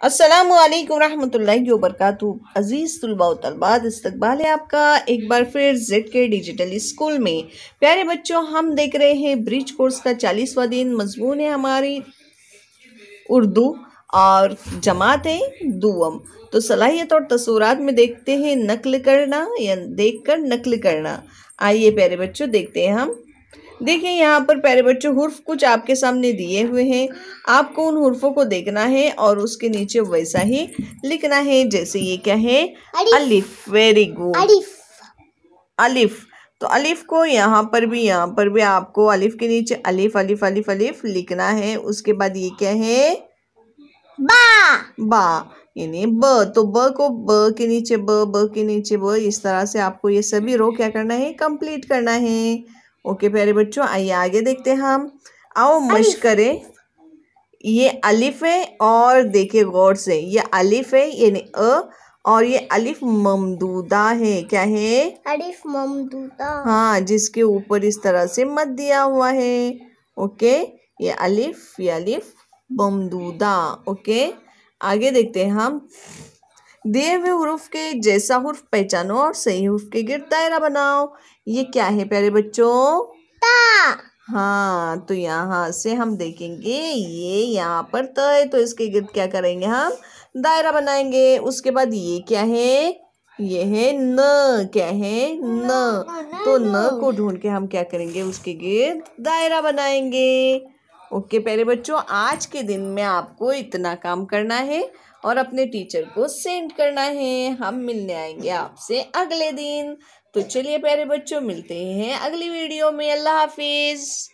अस्सलामु अलैकुम रहमतुल्लाहि व बरकातुहू। अज़ीज़ तुलबा व तलबात, इस्तकबाल है आपका एक बार फिर जेड के डिजिटल स्कूल में। प्यारे बच्चों, हम देख रहे हैं ब्रिज कोर्स का 40वां दिन। मजमून है हमारी उर्दू और जमात है दुअम। तो सलाहियत और तसव्वुरात में देखते हैं नकल करना या देखकर नकल करना। आइए प्यारे बच्चों देखते हैं हम। देखिए यहाँ पर प्यारे बच्चों हुर्फ कुछ आपके सामने दिए हुए हैं। आपको उन हुर्फों को देखना है और उसके नीचे वैसा ही लिखना है। जैसे ये क्या है? अलिफ। वेरी गुड, अलिफ। तो अलिफ को यहाँ पर भी आपको अलिफ के नीचे अलिफ अलिफ अलिफ अलिफ लिखना है। उसके बाद ये क्या है? बा। बा यानी ब। तो ब को ब के नीचे ब के नीचे ब, इस तरह से आपको ये सभी रो क्या करना है? कंप्लीट करना है। ओके प्यारे बच्चों, आइए आगे देखते हैं हम। आओ मश्क करें। ये अलिफ है और देखिए गौर से, ये अलिफ है यानी अ, और ये अलिफ ममदूदा है। क्या है? अलिफ ममदूदा। हाँ, जिसके ऊपर इस तरह से मद दिया हुआ है। ओके, ये अलिफ ममदूदा। ओके, आगे देखते हैं हम। दिए हुए हुरूफ के जैसा हुर्फ पहचानो और सही हुर्फ के गिर्द दायरा बनाओ। ये क्या है प्यारे बच्चों? ता। हाँ, तो यहाँ से हम देखेंगे ये यहाँ पर त है, तो इसके गिर्द क्या करेंगे? हम दायरा बनाएंगे। उसके बाद ये क्या है? ये है न। क्या है? न। तो न को ढूंढ के हम क्या करेंगे? उसके गिर्द दायरा बनाएंगे। ओके प्यारे बच्चों, आज के दिन में आपको इतना काम करना है और अपने टीचर को सेंड करना है। हम मिलने आएंगे आपसे अगले दिन। तो चलिए प्यारे बच्चों, मिलते हैं अगली वीडियो में। अल्लाह हाफिज।